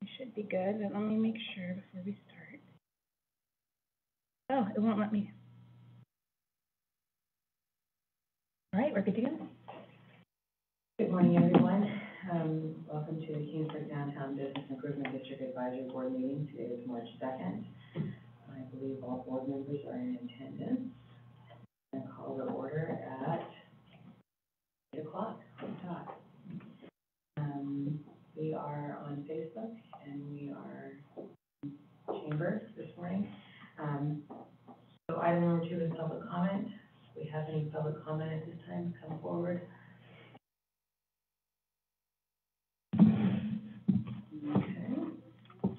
We should be good, but let me make sure before we start. Oh, it won't let me. All right, we're good to go. Good morning, everyone. Welcome to the Kingsburg Downtown Business Improvement District Advisory Board meeting. Today is March 2nd. I believe all board members are in attendance. I'm going to call the order at 8 o'clock. We are on Facebook and we are in chamber this morning. So item number 2 is public comment. If we have any public comment at this time, come forward.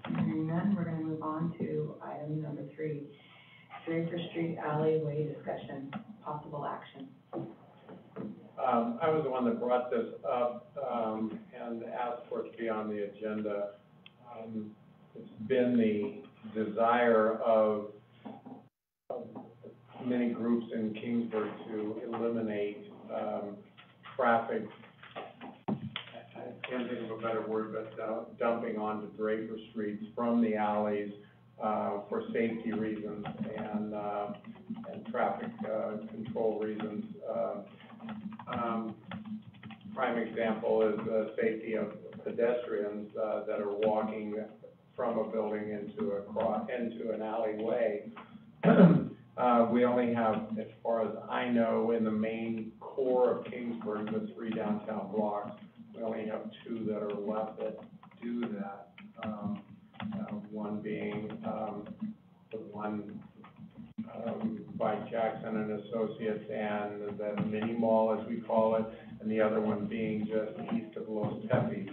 Hearing none, we're going to move on to item number 3, Draper Street alleyway discussion, possible action. I was the one that brought this up and asked for it to be on the agenda. It's been the desire of many groups in Kingsburg to eliminate traffic. I can't think of a better word, but dumping onto Draper Street from the alleys for safety reasons and traffic control reasons. Prime example is the safety of pedestrians that are walking from a building into an alleyway. We only have, as far as I know, in the main core of Kingsburg, the 3 downtown blocks, we only have 2 that are left that do that. One being the one by Jackson and Associates and the mini mall, as we call it, and the other one being just east of Los Tepes.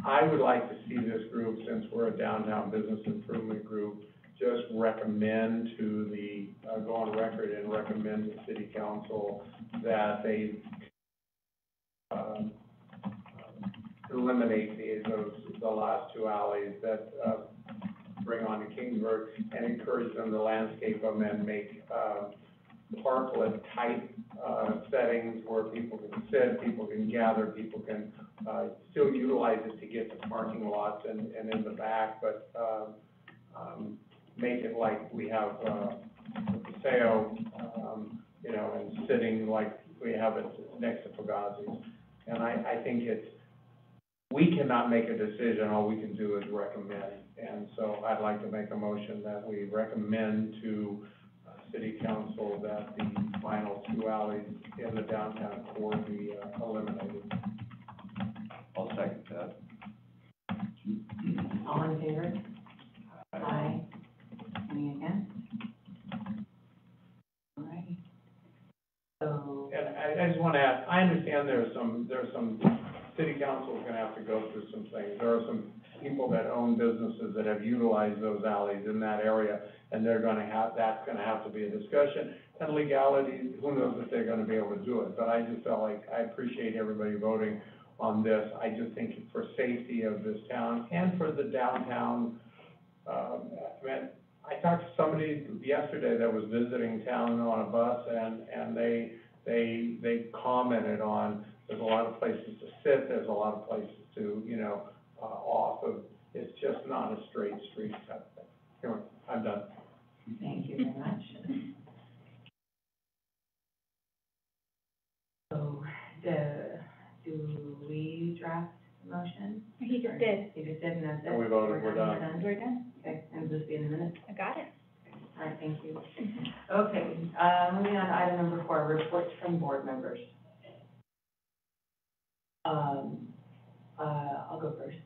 I would like to see this group, since we're a downtown business improvement group, just recommend to the, go on record and recommend to City Council that they eliminate the last 2 alleys that bring on to Kingsburg and encourage them to landscape them and make parklet type settings where people can sit, people can gather, people can still utilize it to get to parking lots and in the back, but make it like we have Paseo, you know, and sitting like we have it next to Fugazi's. And I think we cannot make a decision, all we can do is recommend. And so I'd like to make a motion that we recommend to City Council that the final 2 alleys in the downtown core be eliminated. I'll second that. All in favor? Aye. Any against? All righty. So. And I just want to add, I understand there's some City Council is going to have to go through some things. There are some people that own businesses that have utilized those alleys in that area, and that's going to have to be a discussion. And legality, who knows if they're going to be able to do it. But I just felt like I appreciate everybody voting on this. I just think for safety of this town and for the downtown, I talked to somebody yesterday that was visiting town on a bus, and they commented on there's a lot of places to sit, there's a lot of places to, you know, off of, it's just not a straight street type thing. Anyway, I'm done. Thank you very much. So, do we draft the motion? He just did. He just did, and that's it? And we voted, we're done. We're done. Okay, and will this be in a minute? I got it. All right, thank you. Okay, moving on to item number 4, reports from board members. I'll go first.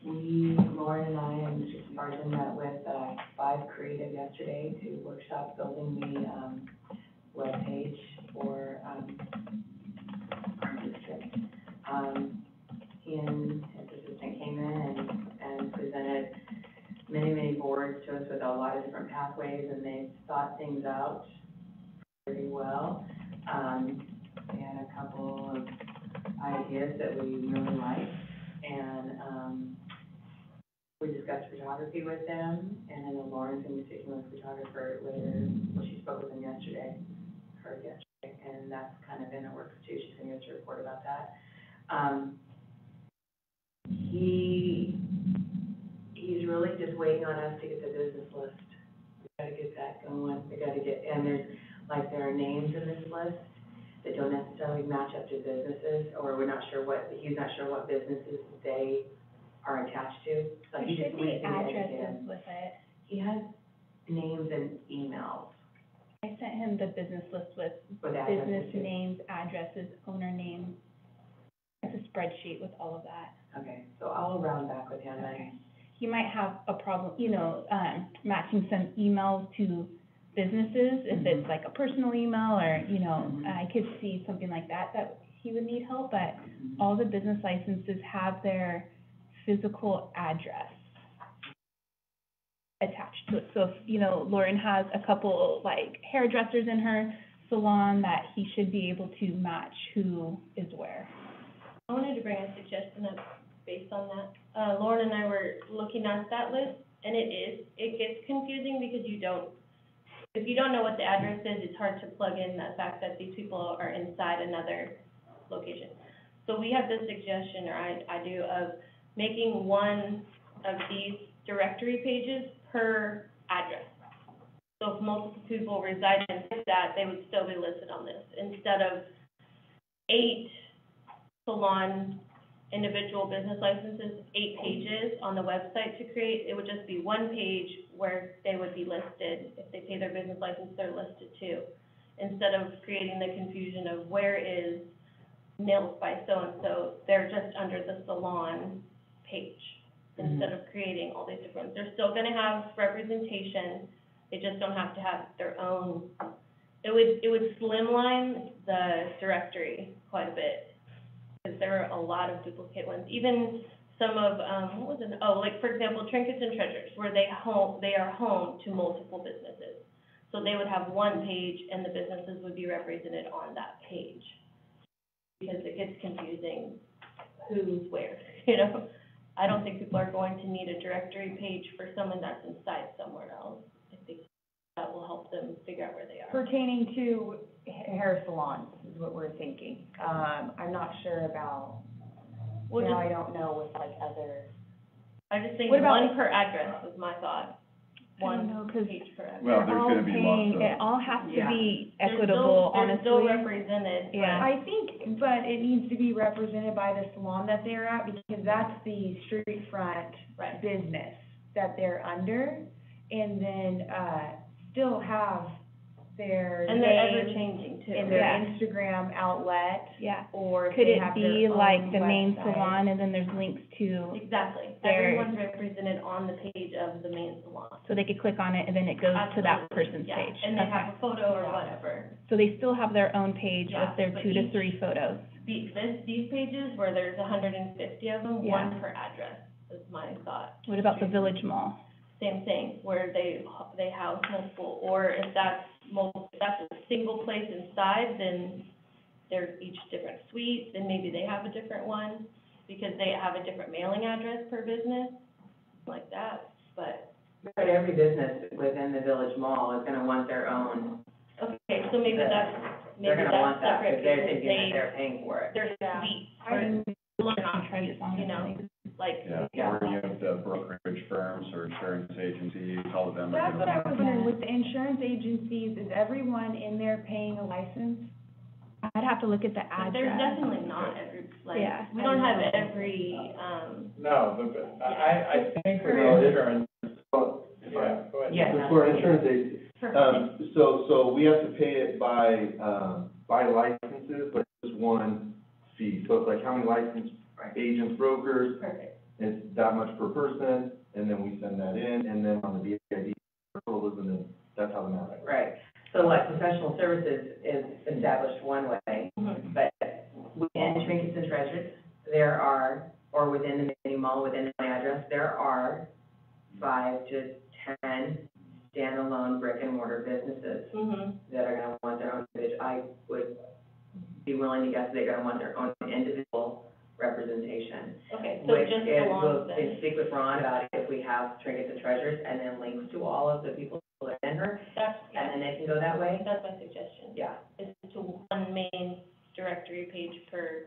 Lauren and I and Mr. Spartan met with 5 Creative yesterday to workshop building the web page for our district. His assistant came in and presented many boards to us with a lot of different pathways, and they've thought things out pretty well. They had a couple of ideas that we really liked, and we discussed photography with them, and then Lauren's going to be speaking with a photographer later. Well, she spoke with him yesterday, and that's kind of in the works too. She's going to give us a report about that. He just waiting on us to get the business list. We gotta get that going, and there are names in this list that don't necessarily match up to businesses, or he's not sure what businesses they are attached to. So There he should just be needs to educated. addresses with it. He has names and emails I sent him the business list with with business addresses too. names, addresses, owner names. It's a spreadsheet with all of that. Okay, so I'll round back with him Okay. then. He might have a problem, matching some emails to businesses, if it's like a personal email or, I could see something like that he would need help, but all the business licenses have their physical address attached to it. So if, Lauren has a couple, hairdressers in her salon, that he should be able to match who is where. I wanted to bring a suggestion up based on that. Lauren and I were looking at that list, and it gets confusing because if you don't know what the address is, it's hard to plug in the fact that these people are inside another location. So we have this suggestion, or I do, of making one of these directory pages per address. So if multiple people reside in that, they would still be listed on this, instead of 8 salon individual business licenses, 8 pages on the website to create. It would just be one page where they would be listed. If they pay their business license, they're listed too, instead of creating the confusion of where is nails by so-and-so, they're just under the salon page, instead of creating all these different ones. They're still gonna have representation, they just don't have to have their own. It would slimline the directory quite a bit, because there are a lot of duplicate ones. Even some of, for example, Trinkets and Treasures, where they are home to multiple businesses. So they would have one page and the businesses would be represented on that page, because it gets confusing who's where, I don't think people are going to need a directory page for someone that's inside somewhere else. I think that will help them figure out where they are. Pertaining to hair salons is what we're thinking. I'm not sure about, We'll I just, don't know with other. I just think What about- one per address was my thought. I don't know, One 'cause page per address. Well, there's gonna be lots of. It all has to Yeah. be They're equitable, They're still honestly. represented, Yeah. but I think, but it needs to be represented by the salon that they're at, because that's the street front right. business that they're under, and then, still have their And they're name ever changing too. in their Yeah. Instagram outlet, Yeah. or if Could they it have their be own like the main website. salon and then there's links to, Exactly. There. Everyone's represented on the page of the main salon. so they could click on it and then it goes to that Absolutely. person's Yeah. page? And they Okay. have a photo or Yeah. whatever. So they still have their own page Yeah, with their but 2 to each- 3 photos? These pages where there's 150 of them, Yeah. one per address is my thought. What about the Village Mall? Same thing, where they house multiple, or if that's a single place inside, then they're each different suites, and maybe they have a different one, because they have a different mailing address per business, like that, but, But every business within the Village Mall is gonna want their own, okay, so maybe They're that's gonna want that, separate, because they're because thinking that they're paying for it. they're suites, I or mean, salon Treasures, suites, honestly. like, Yeah, or you have the brokerage firms or insurance agencies, all of them are That's gonna. what I was wondering, with the insurance agencies, is everyone in there paying a license? I'd have to look at the but there's address. definitely not every, Yeah. we don't have every, No, I think with No, it- insurance, Well, yeah, go ahead. Yeah. For insurance agency, perfect. so we have to pay it by licenses, but it's one fee. So it's like how many licensed Right. agents, brokers, Perfect. it's that much per person, and then we send that in, and then on the BID, and then that's how the math works. Right, so like professional services is established one way, Mhm. but within Trinkets and Treasures, there are, or within the mini mall, within my address, there are 5 to 10 standalone brick and mortar businesses Mhm. that are gonna want their own page. I would be willing to guess they're gonna want their own individual representation. Okay, so Which just is, salons we'll then. speak with Ron about it if we have Trinkets and Treasures, and then links to all of the people that are in her, That's, and then they can go that way. that's my suggestion. Yeah. Is to one main directory page per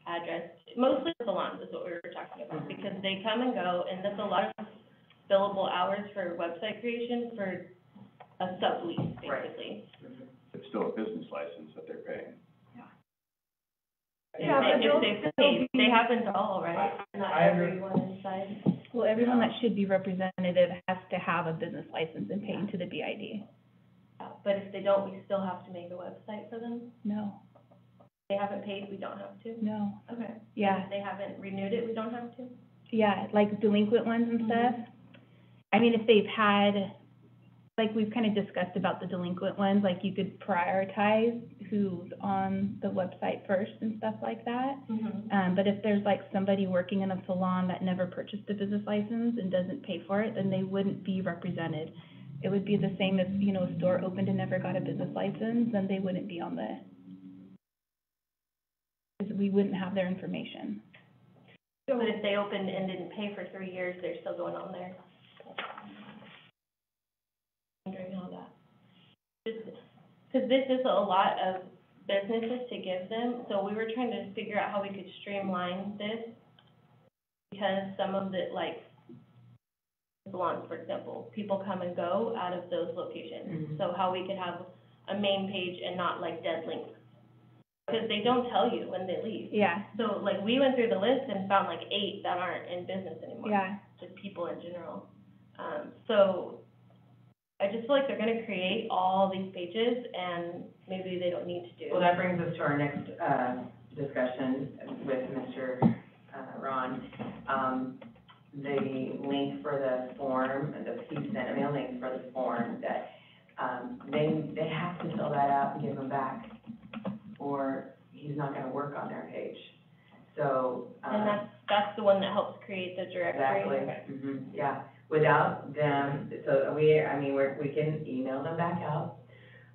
address. Mostly salons is what we were talking about, Mhm. because they come and go, and that's a lot of billable hours for website creation for a sublease, Right. basically. It's still a business license that they're paying. Yeah, but they'll They haven't all, right? Not I under- everyone inside. Well, everyone that should be representative has to have a business license and pay into the BID. But if they don't, we still have to make a website for them. No, If they haven't paid, we don't have to. no, Okay. yeah, If they haven't renewed it, we don't have to? yeah, like delinquent ones and stuff. I mean, if they've had, like, we've kind of discussed about the delinquent ones, like, you could prioritize who's on the website first and stuff like that. Mm-hmm. But if there's like somebody working in a salon that never purchased a business license and doesn't pay for it, then they wouldn't be represented. It would be the same if, you know, a store opened and never got a business license, then they wouldn't be on the, because we wouldn't have their information. But if they opened and didn't pay for 3 years, they're still going on there. Wondering how that, because this is a lot of businesses to give them, so we were trying to figure out how we could streamline this. Because some of the, like, salons, for example, people come and go out of those locations. Mhm. So how we could have a main page and not like dead links. Because they don't tell you when they leave. Yeah, So, like, we went through the list and found like 8 that aren't in business anymore. yeah, Just people in general. So I just feel like they're gonna create all these pages and maybe they don't need to do. Well, that brings us to our next, discussion with Mr. Ron. The link for the form, he sent me a link for the form that, they have to fill that out and give him back, or he's not gonna work on their page. So, And that's the one that helps create the directory. exactly, yeah. Without them, so we can email them back out,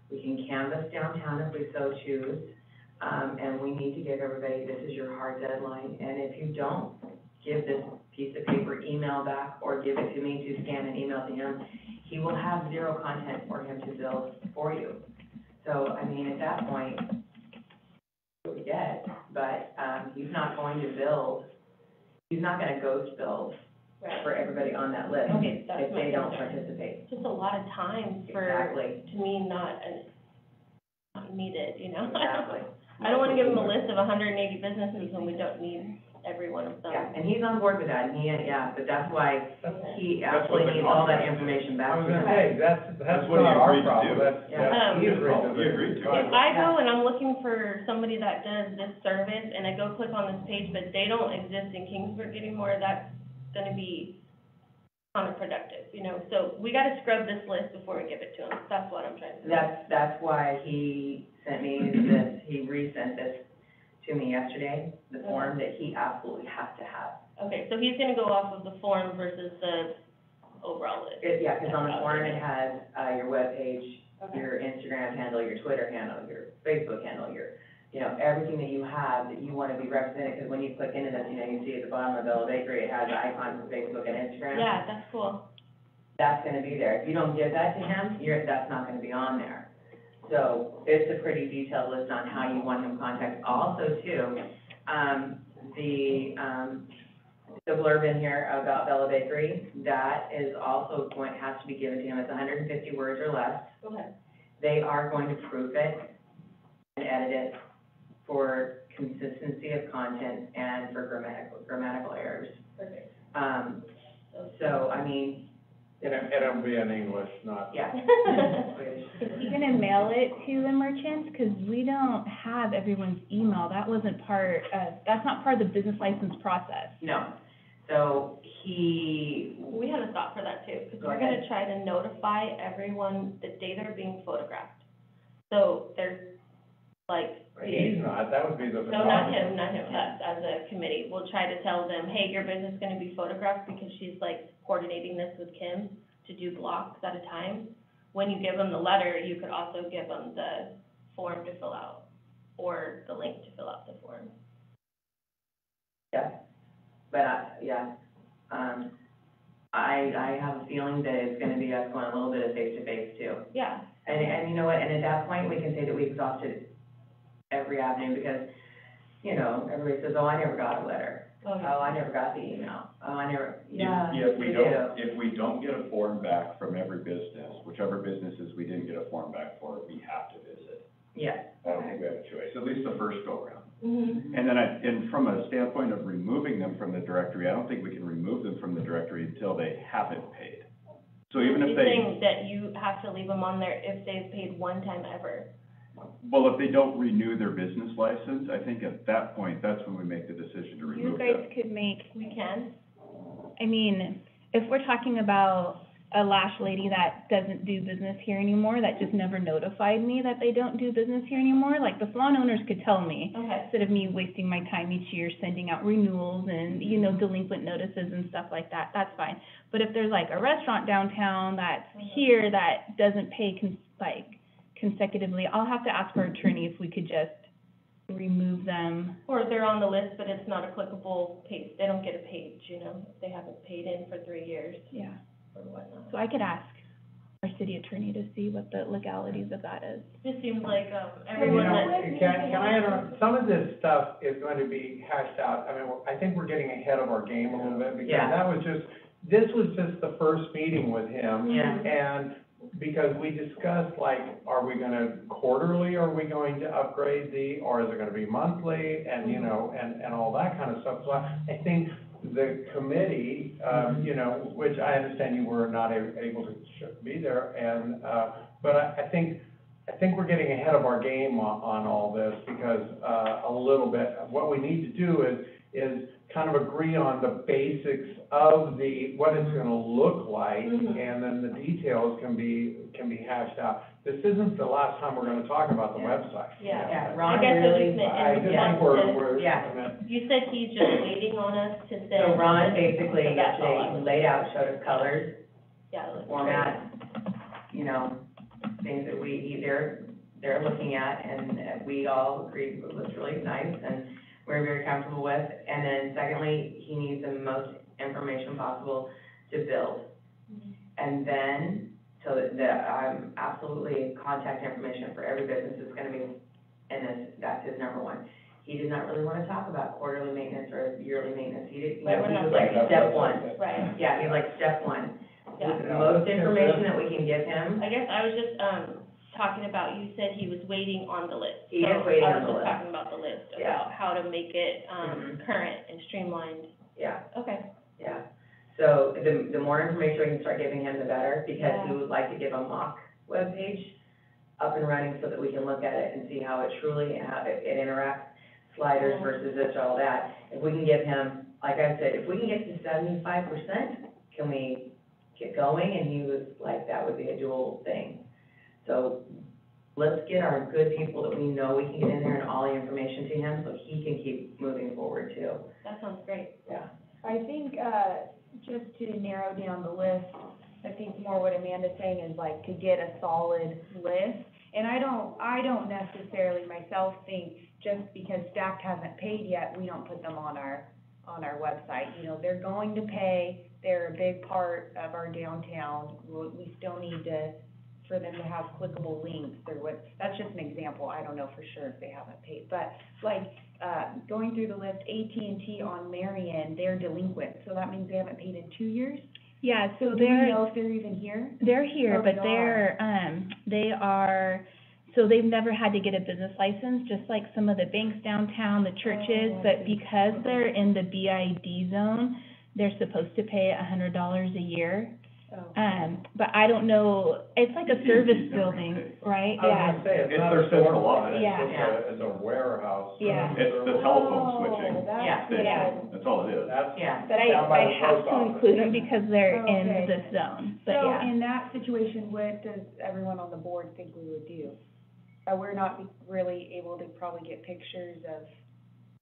we can canvas downtown if we so choose, and we need to give everybody, this is your hard deadline, and if you don't give this piece of paper email back, or give it to me to scan and email to him, he will have 0 content for him to build for you. So, I mean, at that point, what we get, but, he's not going to build, he's not gonna ghost build Right. for everybody on that list Okay, that's if my they don't concern. participate. Just a lot of time for, Exactly, to me, not needed, you know? exactly. I don't wanna give them a list of 180 businesses when we don't need every one of them. Yeah, and he's on board with that, and but that's why he That's what absolutely the needs all that contract is. information back I to was him. gonna say, that's what he not our agreed to problem, do. that's, Yeah. he agreed to He agreed to it. If I go and I'm looking for somebody that does this service, and I go click on this page, but they don't exist in Kingsburg anymore, that's gonna be counterproductive, you know? So we gotta scrub this list before we give it to them, that's what I'm trying to say. That's why he sent me this, he resent this to me yesterday, the form that he absolutely has to have. Okay, so he's gonna go off of the form versus the overall list. Yeah, 'cause on the form it has, your webpage, Okay. your Instagram handle, your Twitter handle, your Facebook handle, your, you know, everything that you have that you wanna be represented, 'cause when you click into this, you know, you see at the bottom of Bella Bakery, it has an icon for Facebook and Instagram. Yeah, that's cool. That's gonna be there. If you don't give that to him, that's not gonna be on there. So it's a pretty detailed list on how you want him contacted. Also too, the blurb in here about Bella Bakery, that is also has to be given to him. It's 150 words or less. Okay. They are going to proof it and edit it for consistency of content and for grammatical errors. Perfect. So, I mean, it'll be in English, not. yeah. is he gonna mail it to the merchants? Cause we don't have everyone's email, that wasn't that's not part of the business license process. No, so he, We had a thought for that too, because Go we're ahead. gonna try to notify everyone the day they're being photographed. So there's like, He's not, that would be the no, not photographer. him, us as a committee, we'll try to tell them, hey, your business is gonna be photographed because she's like coordinating this with Kim to do blocks at a time. When you give them the letter, you could also give them the form to fill out, or the link to fill out the form. yeah, but I have a feeling that it's gonna be us going a little bit of face-to-face too. Yeah, And you know what, and at that point, we can say that we exhausted every avenue, because, you know, everybody says, oh, I never got a letter. Oh, oh, I never got the email, oh, I never, yeah, If we we do. don't, if we don't get a form back from every business, whichever businesses we didn't get a form back for, we have to visit. Yeah, I don't think we have a choice, at least the first go around. Mhm. And then and from a standpoint of removing them from the directory, I don't think we can remove them from the directory until they haven't paid. So even if You're they, saying that you have to leave them on there if they've paid one time ever? well, if they don't renew their business license, I think at that point, that's when we make the decision to You remove guys them. could make, We can? I mean, if we're talking about a lash lady that doesn't do business here anymore, that just never notified me that they don't do business here anymore, like, the salon owners could tell me, Okay. instead of me wasting my time each year sending out renewals and, you know, delinquent notices and stuff like that, that's fine. But if there's like a restaurant downtown that's here that doesn't pay consecutively, I'll have to ask our attorney if we could just remove them. Or they're on the list, but it's not a clickable page, they don't get a page, you know, if they haven't paid in for 3 years Yeah. or whatnot. So I could ask our city attorney to see what the legalities of that is. Just seems like, You everyone know, that, can I interrupt? Some of this stuff is going to be hashed out. I mean, I think we're getting ahead of our game a little bit, because Yeah. this was just the first meeting with him. Yeah. And because we discussed, like, are we gonna quarterly, are we going to upgrade or is it gonna be monthly, and, you know, and all that kind of stuff. So I think the committee, you know, which I understand you were not able to be there, and, but I think we're getting ahead of our game on all this, because, a little bit, what we need to do is kind of agree on the basics of what it's gonna look like, and then the details can be hashed out. This isn't the last time we're gonna talk about the website. yeah, I Ron guess it really, just meant- I just think yeah. we're. Yeah. you said he's just waiting on us to send. So Ron basically So that's all I yesterday was- laid out, showed us colors, Yeah, like. format, you know, things that they're looking at, and we all agreed it was really nice, and we're very comfortable with. And then secondly, he needs the most information possible to build. And then, so that, absolutely contact information for every business is gonna be, and that's his number one. He did not really wanna talk about quarterly maintenance or yearly maintenance, he did, Right, we're he not was like there. step one. Right, Yeah, he's like step one. yeah. The most information that we can give him, I guess I was just, talking about, you said he was waiting on the list. He is waiting on the So I was list. just talking about the list, Yeah. about how to make it, Mhm. current and streamlined. yeah. Okay. Yeah, so the more information we can start giving him, the better, because we Yeah. would like to give a mock webpage up and running so that we can look at it and see how it truly, how it interacts, sliders Mhm. versus this, all that. If we can give him, like I said, if we can get to 75%, can we get going? And he was like, that would be a dual thing. So let's get our good people that we know we can get in there and all the information to him, so he can keep moving forward too. That sounds great. Yeah. I think, just to narrow down the list, I think more what Amanda's saying is like to get a solid list. And I don't necessarily myself think just because Stacked hasn't paid yet, we don't put them on our website. You know, they're going to pay, they're a big part of our downtown. We still need for them to have clickable links or what, that's just an example. I don't know for sure if they haven't paid. But like, going through the list, AT&T on Marion, they're delinquent, so that means they haven't paid in 2 years? Yeah, so Do we they're, know if they're even here? they're here, Oh, but they are. so they've never had to get a business license, just like some of the banks downtown, the churches, Oh, I but see. because they're in the BID zone, they're supposed to pay $100 a year. Oh. But I don't know, it's like a service AT&T's never building, gonna pay. right? I was gonna say, it's It's not their a central storefront, office. Yeah. it's a warehouse. Yeah. It's the telephone switching Oh, that's Yeah. good. Yeah. That's all it is. That's, Yeah. But Down by I the have post to office. include them because they're in Okay. this zone, but So yeah. in that situation, what does everyone on the board think we would do? We're not really able to probably get pictures of,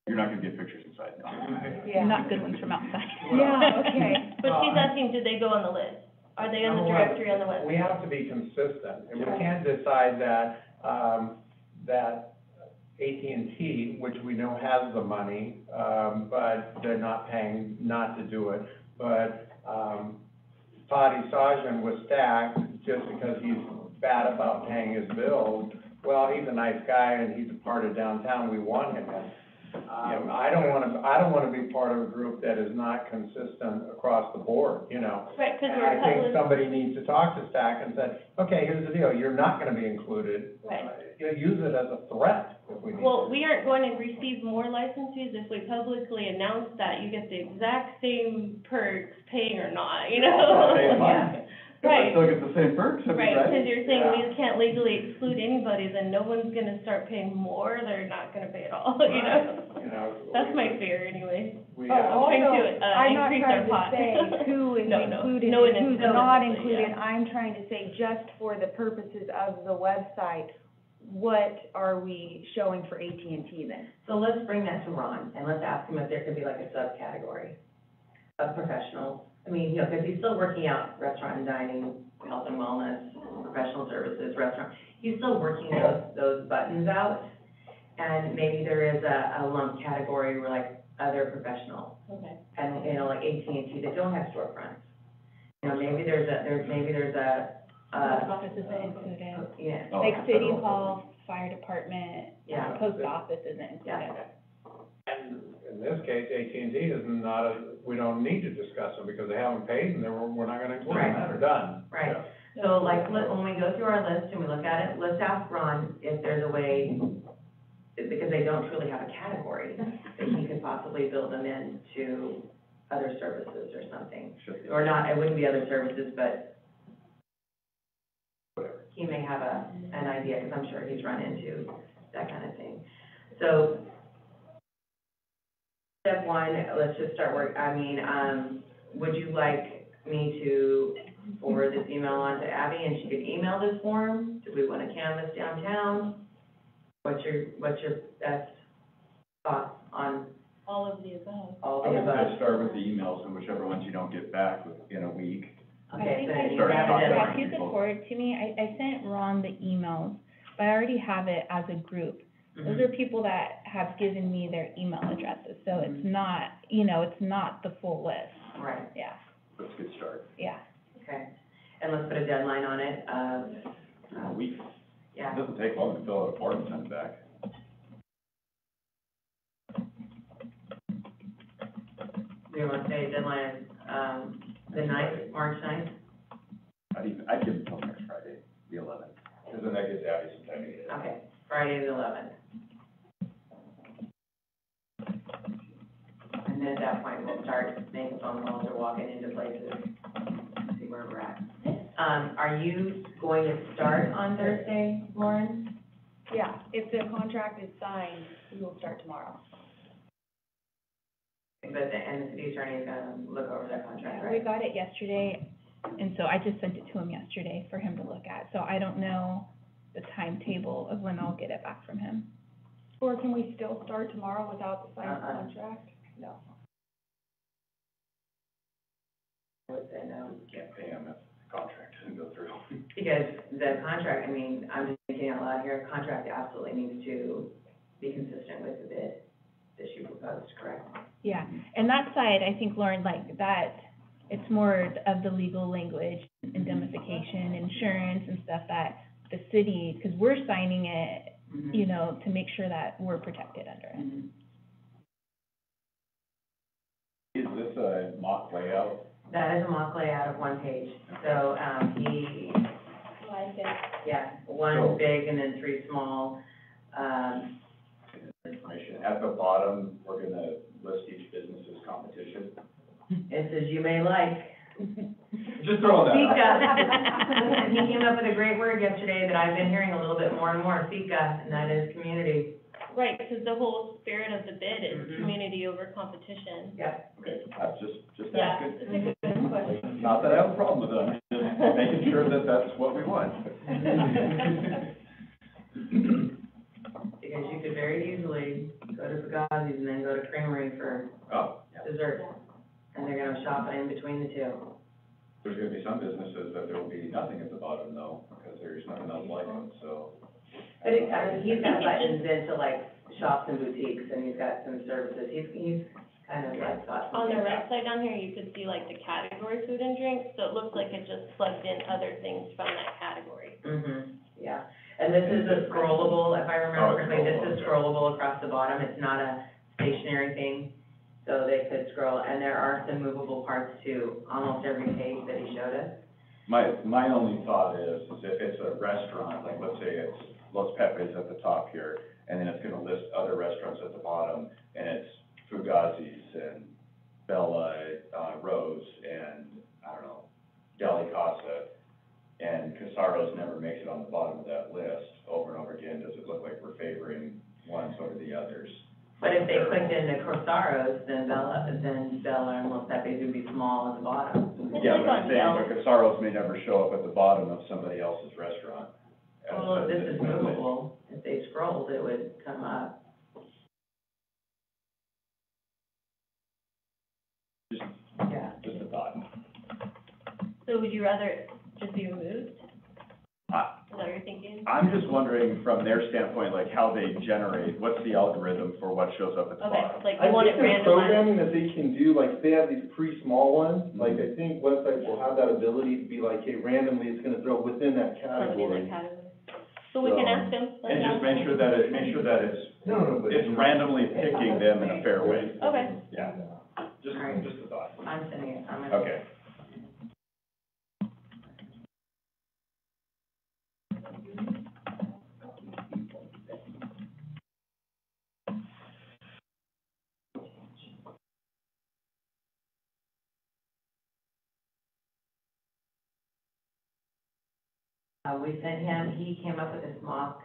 You're not gonna get pictures inside, no. yeah. Not good ones from outside. Yeah, okay. But she's asking, did they go on the list? Are they on the Number one, directory on the website? we have to be consistent, and we Right. can't decide that, that AT&T, which we know has the money, but they're not paying not to do it, but, Fadi Sajan was Stacked just because he's bad about paying his bills. Well, he's a nice guy and he's a part of downtown, we want him in. I don't wanna be part of a group that is not consistent across the board, you know? Right, because And we're I think public, somebody needs to talk to Stack and say, okay, here's the deal, you're not gonna be included. Right. Use it as a threat if we need to. well, we aren't going to receive more license fees if we publicly announce that you get the exact same perks, paying or not, you know? Paying money. Right. Still get the same perks, I mean, Right, right? because you're saying Yeah. we can't legally exclude anybody, then no one's gonna start paying more, they're not gonna pay at all, you know? You know. That's my fear anyway. We Oh, have. trying to, also, I'm not increase trying our pot. to say who is No, included no one and who's is not specifically, included. yeah. I'm trying to say, just for the purposes of the website, what are we showing for AT&T then? So let's bring that to Ron, and let's ask him if there could be like a subcategory of professionals. I mean, you know, because he's still working out restaurant and dining, health and wellness, professional services, restaurant. He's still working those buttons out, and maybe there is a lump category where like other professionals, Okay. and, you know, like AT&T that don't have storefronts. You know, maybe there's a, Post office isn't included, yeah, Oh, like city federal. hall, fire department, yeah, post office isn't included. And in this case, AT&T is not we don't need to discuss them because they haven't paid and we're not gonna include them, Right. they're done. right. So like, when we go through our list and we look at it, let's ask Ron if there's a way, because they don't truly have a category, that he could possibly build them into other services or something. Should be. Or not, it wouldn't be other services, but he may have an idea, because I'm sure he's run into that kind of thing. So, step one, let's just start would you like me to forward this email on to Abby, and she could email this form? Do we want to canvas downtown? What's your best thoughts on All of the above. all I the would above? say start with the emails, and whichever ones you don't get back in a week. I Okay, think so I you should Start have have, it talking in- if you could forward to me, I sent Ron the emails, but I already have it as a group. Those are people that have given me their email addresses, so it's not, you know, it's not the full list, Right, yeah, Let's get started. yeah. okay. And let's put a deadline on it of, A week. yeah. It doesn't take long to fill out a form and send it back. Do you want to say deadline, the ninth, March 9th? I'd give it till next Friday, the 11th, because then that gives Abby some time to get it. Okay, Friday the 11th. And then at that point, we'll start making phone calls or walking into places, see where we're at. Are you going to start on Thursday, Lauren? Yeah, if the contract is signed, we will start tomorrow. But and the city attorney is gonna look over that contract, We right? got it yesterday, and so I just sent it to him yesterday for him to look at, so I don't know the timetable of when I'll get it back from him. Or can we still start tomorrow without the signed contract? No. I would say no. Can't pay him if the contract doesn't go through. Because the contract, I mean, I'm just thinking out loud here, contract absolutely needs to be consistent with the bid that you proposed, correct? Yeah, and that side, I think, Lauren, like, that, it's more of the legal language, indemnification, insurance and stuff that the city, because we're signing it, you know, to make sure that we're protected under it. Mhm. Is this a mock layout? That is a mock layout of one page, so, he, Like it. yeah, So- one big and then three small, Information. At the bottom, we're gonna list each business's competition. it says you may like. Just throwing that out. Fika. He came up with a great word yesterday that I've been hearing a little bit more and more, Fika, and that is community. Right, because the whole spirit of the bid is Mhm. community over competition. Yep. Okay, that's just Yeah, asking. it's a good question. Not that I have a problem with it, I'm just making sure that that's what we want. Because you could very easily go to Fugazi's and then go to Creamery for Oh, yeah. dessert, and they're gonna shop in between the two. There's gonna be some businesses that there will be nothing at the bottom though, because there's nothing else like it, so. But it, I mean, he's got buttons into like shops and boutiques, and he's got some services, he's kind of like got some. On the things right up. side down here, you could see like the category food and drinks, so it looks like it just plugged in other things from that category. Yeah, and this is a scrollable, if I remember Oh, it's correctly, this is scrollable, scrollable across the bottom, it's not a stationary thing, so they could scroll, and there are some movable parts to almost every page that he showed us. My only thought is if it's a restaurant, like let's say it's Los Pepes at the top here, and then it's gonna list other restaurants at the bottom, and it's Fugazi's and Bella, Rose, and, I don't know, Deli Casa, and Casaro's never makes it on the bottom of that list over and over again, does it look like we're favoring ones over the others? But if they clicked into Corsaros, then Bella and Los Pepes would be small at the bottom. Yeah, but I'm saying, but Casaro's may never show up at the bottom of somebody else's restaurant. Well, if this is movable, if they scrolled, it would come up. Just, Yeah. just a thought. So would you rather it just be removed? I- Is that what you're thinking? I'm just wondering from their standpoint, like how they generate, what's the algorithm for what shows up at the Okay, bottom? like I you want think it there's randomized? programming that they can do, like, they have these pre-small ones, like, I think websites will have that ability to be like, hey, randomly, it's gonna throw within that Somebody in category. that category. So we can ask them. let's And just ask make them. sure that it's, No, but. it's randomly picking them in a fair way. Okay. Yeah, just a thought. I'm sending it, I'm gonna. Okay. We sent him, he came up with this mock,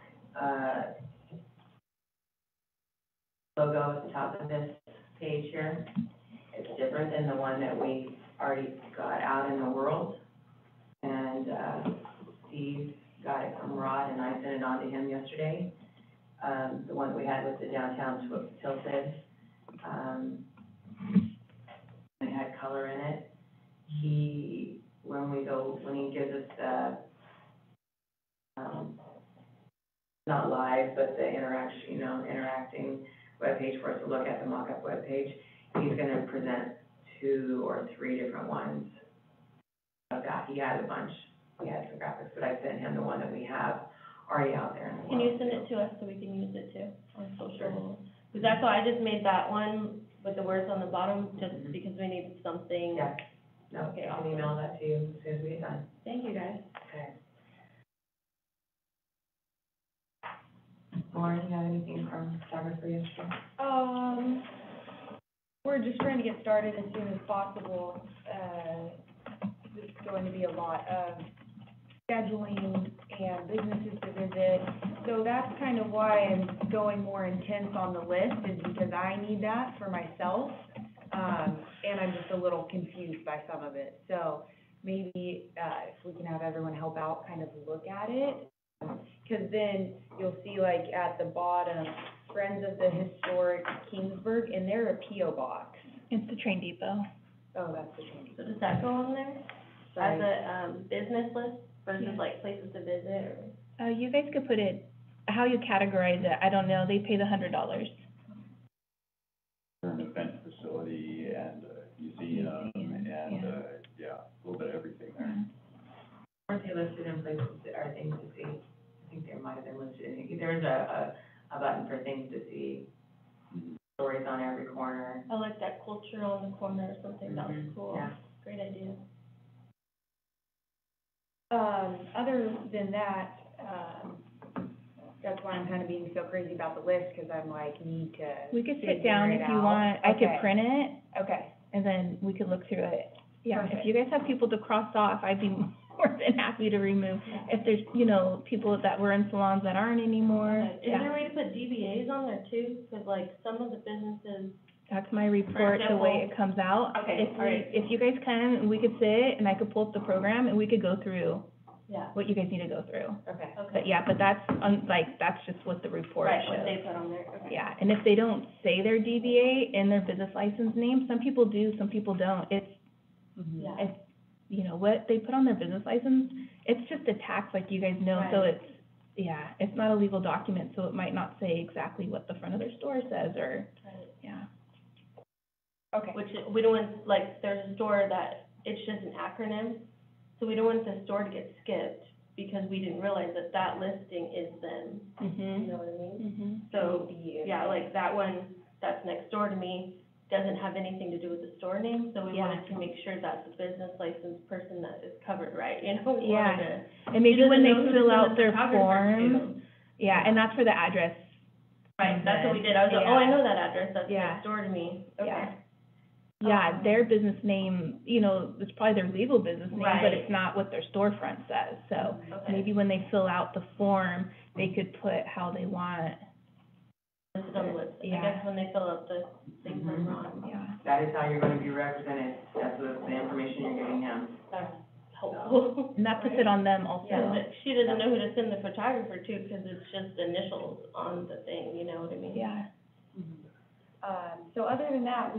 logo at the top of this page here. It's different than the one that we already got out in the world. And, Steve got it from Rod, and I sent it on to him yesterday. The one that we had with the downtown tilted, it had color in it. When he gives us the, not live, but the interaction, interacting webpage for us to look at, the mock-up webpage, he's gonna present 2 or 3 different ones of that. He had a bunch, he had some graphics, but I sent him the one that we have already out there in the world. Can you send it to us so we can use it too on social? Because that's why I just made that one with the words on the bottom, just because we need something. Yeah, no, Okay, I awesome. can email that to you as soon as we get done. Thank you, guys. Okay. Lauren, you have anything from photographer yesterday? We're just trying to get started as soon as possible. There's going to be a lot of scheduling and businesses to visit. So that's kind of why I'm going more intense on the list, is because I need that for myself. And I'm just a little confused by some of it. So maybe, if we can have everyone help out, kind of look at it. Because then you'll see, like, at the bottom, Friends of the Historic Kingsburg, and they're a P.O. box. It's the train depot. Oh, that's the change. So does that go on there Sorry. as a, business list versus Yeah. like places to visit or? You guys could put it, how you categorize it, I don't know, they pay the $100. For an event facility and a museum and, yeah, a little bit of everything there. Weren't they listed in places that are things to see? I think there might have been listed in, there was a button for things to see, stories on every corner. I like that culture on the corner or something, that was cool. Yeah. Great idea. Other than that, that's why I'm kind of being so crazy about the list, because I'm like, need to We could figure sit down it if you out. want, I could Okay. print it, Okay, and then we could look through it. Yeah, if Perfect. you guys have people to cross off, I'd be more than happy to remove. If there's, people that were in salons that aren't anymore, Is there a way to put DBAs on there too? Because like some of the businesses, That's my report, the way it comes out. Okay, all right. If you guys come, and we could sit, and I could pull up the program, and we could go through yeah, what you guys need to go through. okay. okay. But that's, that's just what the report Right, shows. what they put on there, okay. Yeah, and if they don't say their DBA in their business license name, some people do, some people don't. Yeah. It's, what they put on their business license, it's just a tax, like you guys know, so Right. it's not a legal document, so it might not say exactly what the front of their store says, or, Right. yeah. Okay. Which, we don't want, like, there's a store that, it's just an acronym, so we don't want the store to get skipped, because we didn't realize that that listing is them, you know what I mean? Mm-hmm. So, yeah, like that one, that's next door to me doesn't have anything to do with the store name, so we Yeah. wanted to make sure that the business licensed person that is covered, right, you know, we Yeah. wanted to. And maybe She when they doesn't know who to fill send out the their photographer form, to. yeah, and that's for the address. Right, that's what we did, I was like, oh, I know that address, that's Yeah. next door to me, Yeah. okay. Yeah, their business name, you know, it's probably their legal business name, but Right. it's not what their storefront says, so Okay. maybe when they fill out the form, they could put how they want, Listed on the list, I Yeah. guess when they fill out the thing for Mhm. Ron, yeah. That is how you're gonna be represented, that's the information you're giving him. that's helpful. And that puts it on them also. Yeah, but she doesn't know who to send the photographer to, because it's just initials on the thing, you know what I mean? Yeah. So other than that,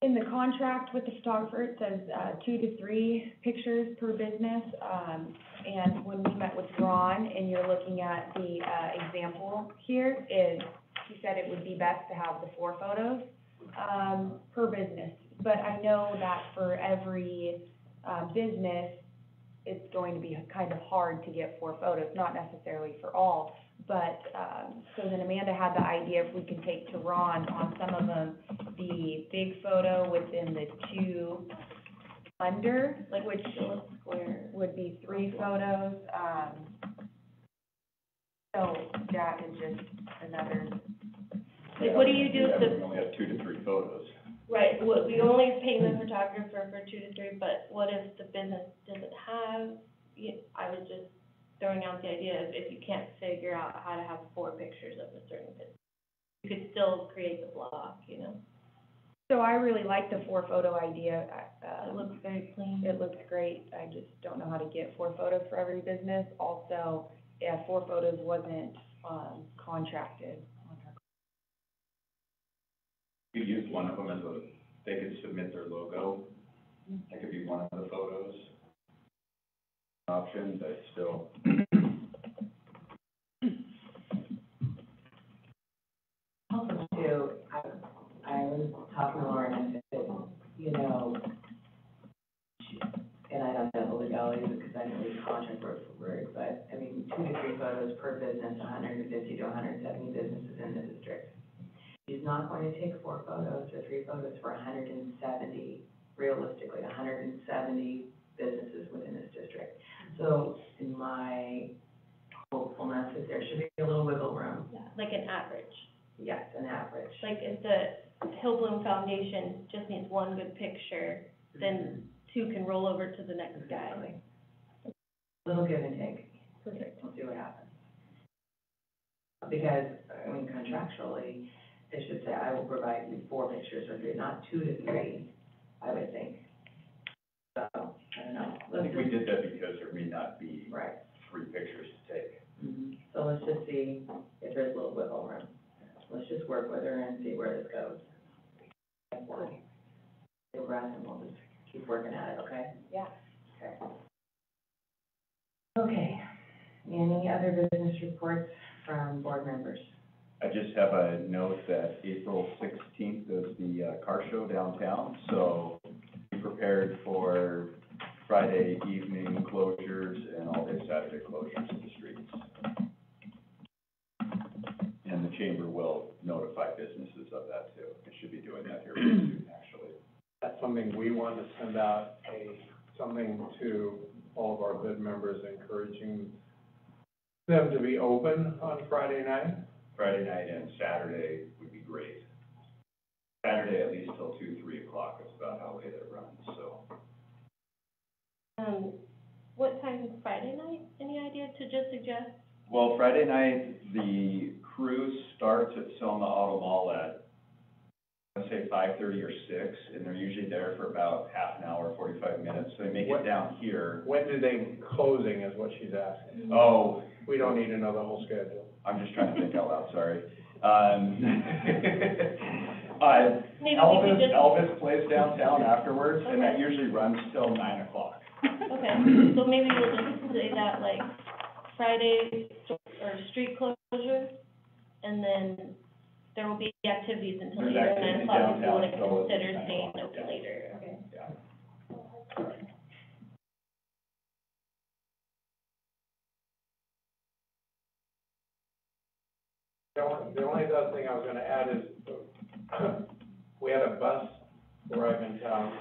in the contract with the photographer, it says, 2 to 3 pictures per business. And when we met with Ron, and you're looking at the, example here, he said it would be best to have the 4 photos, per business. But I know that for every, business, it's going to be kind of hard to get 4 photos, not necessarily for all. But, so then Amanda had the idea if we could take to Ron on some of them, the big photo within the 2 under, Like which Phyllis Square. would be 3 photos, so that is just another, Like, what do you do if We the, only have 2 to 3 photos. right, what, we only pay the photographer for 2 to 3, but what if the business doesn't have, I was just throwing out the idea of if you can't figure out how to have 4 pictures of a certain business, you could still create the block, you know? so I really like the 4 photo idea. It looks very clean. It looks great, I just don't know how to get 4 photos for every business. Also, 4 photos wasn't, contracted on her. You could use one of them as they could submit their logo, that could be one of the photos. Option, but still. Also, too, I was talking to Lauren and said, you know, and I don't know the legalities because I didn't read the contract word for word, but, I mean, 2 to 3 photos per business, 150 to 170 businesses in the district. She's not going to take 4 photos or 3 photos for 170, realistically, 170 businesses within this district. So, in my hopefulness, that there should be a little wiggle room. Yeah, like an average. Yes, an average. Like, if the Hillbloom Foundation just needs 1 good picture, then 2 can roll over to the next guy. Exactly. Little give and take. Perfect. We'll see what happens. Because, I mean, contractually, they should say, I will provide you 4 pictures or 3, not 2 to 3, I would think. So, I don't know. I think we did that because there may not be Right. 3 pictures to take. Mhm. So let's just see if there's a little wiggle room. Let's just work with her and see where this goes. That's why. Take a breath and we'll just keep working at it, okay? Yeah. Okay. Okay. Any other business reports from board members? I just have a note that April 16th is the car show downtown, so be prepared for Friday evening closures and all day Saturday closures of the streets. And the chamber will notify businesses of that too. It should be doing that here pretty soon, actually. That's something we want to send out something to all of our bid members encouraging them to be open on Friday night. Friday night and Saturday would be great. Saturday at least till 2, 3 o'clock is about how late it runs, so. What time is Friday night? Any idea to just suggest? Well, Friday night, the cruise starts at Selma Auto Mall at, let's say 5:30 or 6, and they're usually there for about half an hour, 45 minutes, so they make it down here. When do they closing is what she's asking. Oh, We don't need to know the whole schedule. I'm just trying to think out loud, sorry. Maybe we could just. Elvis plays downtown afterwards, and that Okay. usually runs till 9 o'clock. Okay, so maybe we'll just say that, like, Friday or street closure, and then there will be activities until There's 8 or 9 activities o'clock if you wanna downtown until consider 9 staying o'clock, open yeah. later, okay? Yeah. the only other thing I was gonna add is, we had a bus arrive in town,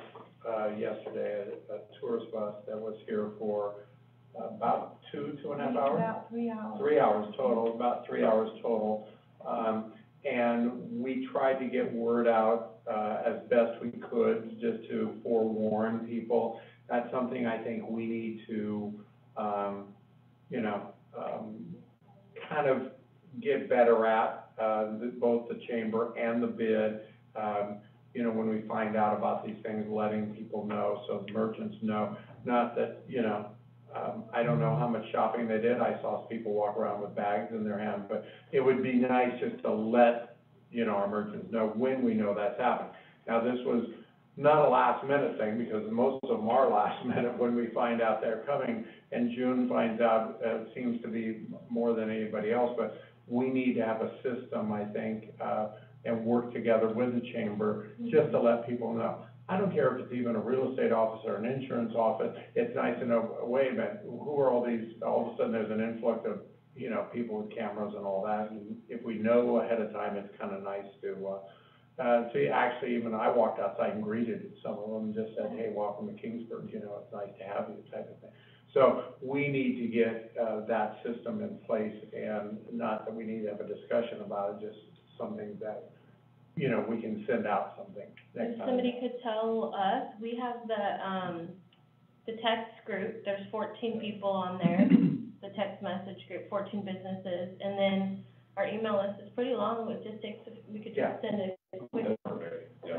yesterday, a tourist bus that was here for about two and a half hours? About 3 hours. 3 hours total, about 3 hours total. And we tried to get word out, as best we could, just to forewarn people. That's something I think we need to, kind of get better at, both the chamber and the bid. When we find out about these things, letting people know, so merchants know, not that, I don't know how much shopping they did. I saw people walk around with bags in their hand, but it would be nice just to let, our merchants know when we know that's happening. Now, this was not a last minute thing, because most of them are last minute when we find out they're coming, and June finds out, seems to be more than anybody else, but we need to have a system, I think, and work together with the chamber, just to let people know. I don't care if it's even a real estate office or an insurance office, it's nice to know, wait a minute, who are all these, all of a sudden there's an influx of, people with cameras and all that, and if we know ahead of time, it's kind of nice to see, actually, even I walked outside and greeted some of them, just said, hey, welcome to Kingsburg, it's nice to have you, type of thing. So we need to get, that system in place, and not that we need to have a discussion about it, just something that, we can send out something next If time. somebody could tell us, we have the text group, there's 14 people on there, the text message group, 14 businesses, and then our email list is pretty long, it just takes, we could Yeah. just send it quick. Yeah.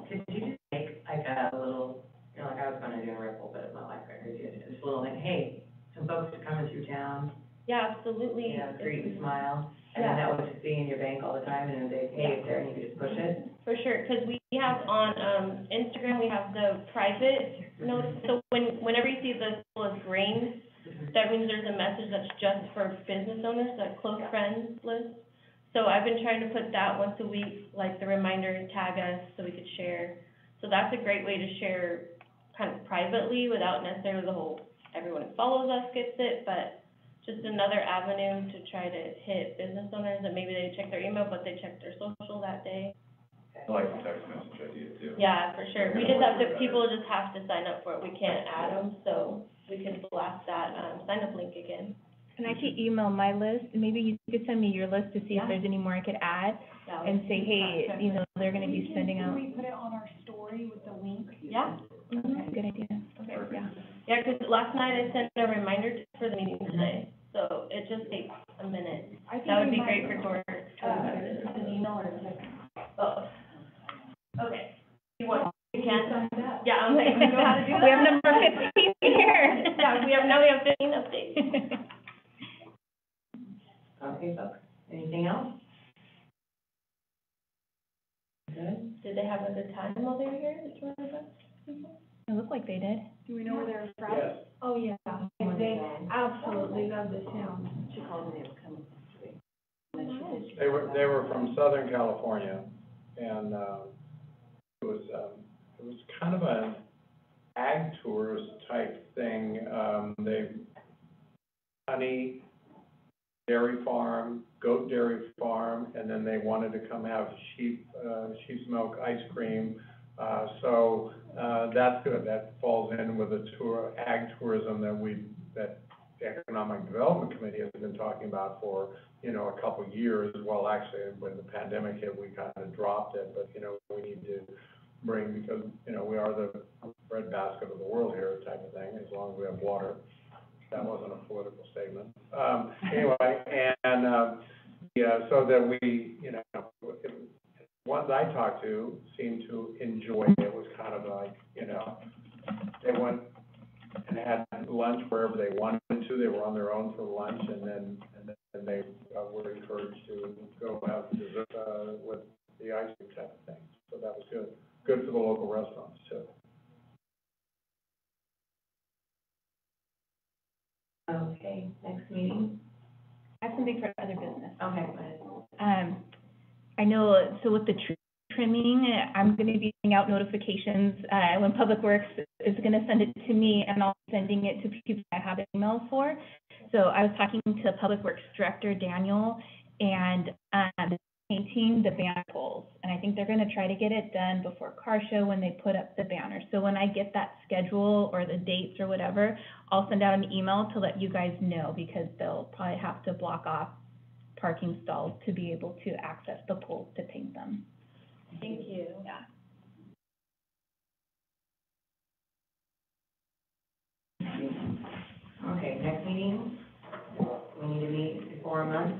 Could you just make like a little, like I was gonna do a ripple, but my life got crazy, just a little like, hey, some folks are coming through town, Yeah, absolutely. greet and smile, and then that would just be in your bank all the time, and then they, hey, it's there, and you could just push it. For sure, because we have on, Instagram, we have the private notes, so whenever you see the symbol is green, that means there's a message that's just for business owners, that close friends list. So I've been trying to put that once a week, like the reminder, tag us, so we could share. So that's a great way to share kind of privately, without necessarily the whole, everyone who follows us gets it, but just another avenue to try to hit business owners, that maybe they check their email, but they check their social that day. I like the text message idea too. Yeah, for sure. We just have to, people just have to sign up for it. We can't add them, so we can blast that, sign up link again. And I could email my list, maybe you could send me your list to see if Yeah. there's any more I could add, Yeah. and say, hey, they're gonna be sending out. Can we put it on our story with the link? Yeah. Okay, good idea. Okay. Yeah. Yeah, 'cause last night I sent a reminder for the meeting today, so it just takes a minute. I think That would we be might- great for George. An email or a text. Both. Okay. You want, you can? Signed up. Yeah, okay, you know how to do that? We have number 15 here. Yeah, now we have 15 updates. Okay, folks, anything else? Good? Did they have a good time while they were here, the tour bus people? It looked like they did. Do we know where they're from? Yes, Oh, yeah, they absolutely love this town. She called me, it was coming. they were from Southern California, and, it was kind of an ag tourist type thing. Honey dairy farm, goat dairy farm, and then they wanted to come have sheep's milk ice cream. So that's good. That falls in with the ag tourism that the Economic Development Committee has been talking about for, a couple of years. Well, actually, when the pandemic hit, we kind of dropped it, but, we need to bring, because, we are the breadbasket of the world here type of thing, as long as we have water. That wasn't a political statement. Anyway, so that we, ones I talked to seemed to enjoy it. It was kind of like, they went and had lunch wherever they wanted to. They were on their own for lunch, and then they were encouraged to go have dessert with the ice cream type of thing. So that was good. Good for the local restaurants too. Okay, next meeting? I have something for other business. Okay, go ahead. I know, so with the tree trimming, I'm gonna be sending out notifications, when Public Works is gonna send it to me, and I'll be sending it to people I have emails for. So I was talking to Public Works Director Daniel, and, painting the banner poles. And I think they're gonna try to get it done before car show when they put up the banners. So when I get that schedule or the dates or whatever, I'll send out an email to let you guys know, because they'll probably have to block off parking stalls to be able to access the poles to paint them. Thank you. Yeah. Okay, next meeting, we need to meet before a month.